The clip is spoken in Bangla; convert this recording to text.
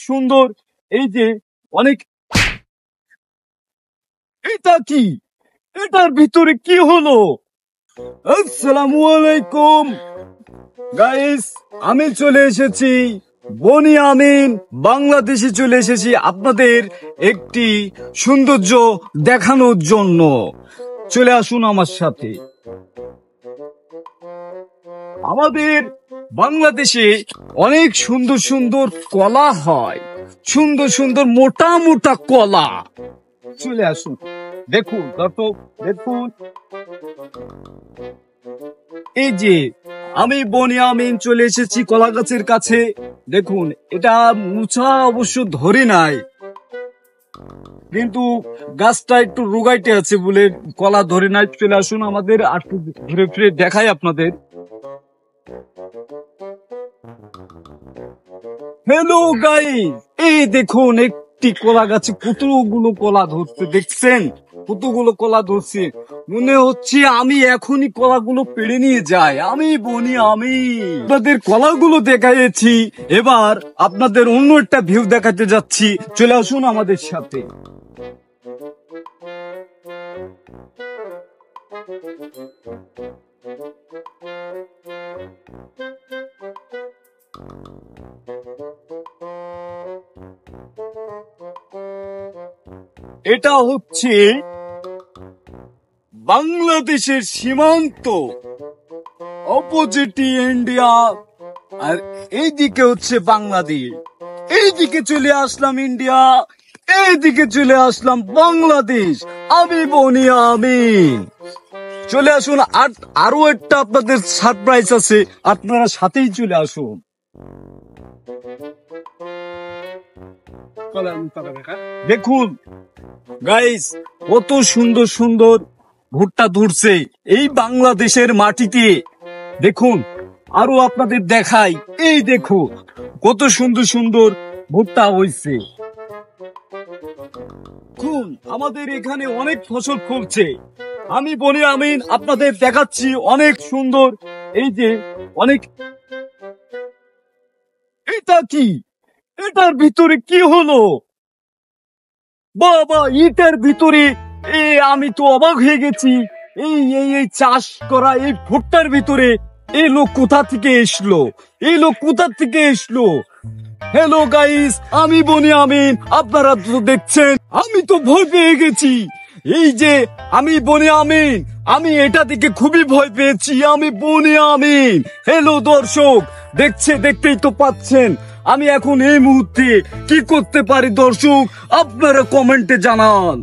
সুন্দর এই যে অনেক এটা কি এটার ভিতরে কি হলো আসসালামু আলাইকুম গাইস আমি চলে এসেছি বনি আমিন বাংলাদেশে চলে এসেছি আপনাদের একটি সৌন্দর্য দেখানোর জন্য চলে আসুন আমার সাথে আমাদের বাংলাদেশে অনেক সুন্দর সুন্দর কলা হয় সুন্দর সুন্দর মোটা মোটা কলা চলে আসুন দেখুন দর্শক দেখুন এই যে আমি বনি আমিন চলে এসেছি কলা গাছের কাছে দেখুন এটা মুছা অবশ্য ধরে নাই কিন্তু গাছটা একটু রোগাইতে আছে বলে কলা ধরে নাই চলে আসুন আমাদের আর ঘুরে ফিরে দেখাই আপনাদের হ্যালো গাইস এই দেখুন একটি কলা গাছে কতগুলো কলা ধরছে দেখছেন কতগুলো কলা ধরছে মনে হচ্ছে আমি এখনই কলাগুলো পেড়ে নিয়ে যাই আমি বনি আমি আপনাদের কলাগুলো দেখাইছি এবার আপনাদের অন্য একটা ভিউ দেখাতে যাচ্ছি চলে আসুন আমাদের সাথে এটা হচ্ছে বাংলাদেশের সীমান্ত অপোজিটে ইন্ডিয়া আর এইদিকে হচ্ছে বাংলাদেশ এইদিকে চলে আসলাম ইন্ডিয়া এইদিকে চলে আসলাম বাংলাদেশ আমি বনি আমিন চলে আসুন আর আরো একটা আপনাদের সারপ্রাইজ আছে আপনারা সাথেই চলে আসুন দেখুন গাইস কত সুন্দর সুন্দর ভুট্টা ধরছে এই বাংলাদেশের মাটিতে দেখুন আরো আপনাদের দেখাই এই দেখো কত সুন্দর সুন্দর ভুট্টা হয়েছে আমাদের এখানে অনেক ফসল ফলছে আমি বনি আমিন আপনাদের দেখাচ্ছি অনেক সুন্দর এই যে অনেক এটা কি এটার ভিতরে কি হলো বাবা এটার ভিতরে আমি তো অবাক হয়ে গেছি এই এই এই চাষ করা এই ভুট্টার ভিতরে এই লোক কোথা থেকে এসলো হ্যালো গাইস আমি বনি আমিন আপনারা তো দেখছেন আমি তো ভয় পেয়ে গেছি এই যে আমি বনি আমিন আমি এটা থেকে খুবই ভয় পেয়েছি আমি বনি আমিন হ্যালো দর্শক দেখতেই তো পাচ্ছেন আমি এখন এই মুহূর্তে কি করতে পারি দর্শক আপনারা কমেন্টে জানান।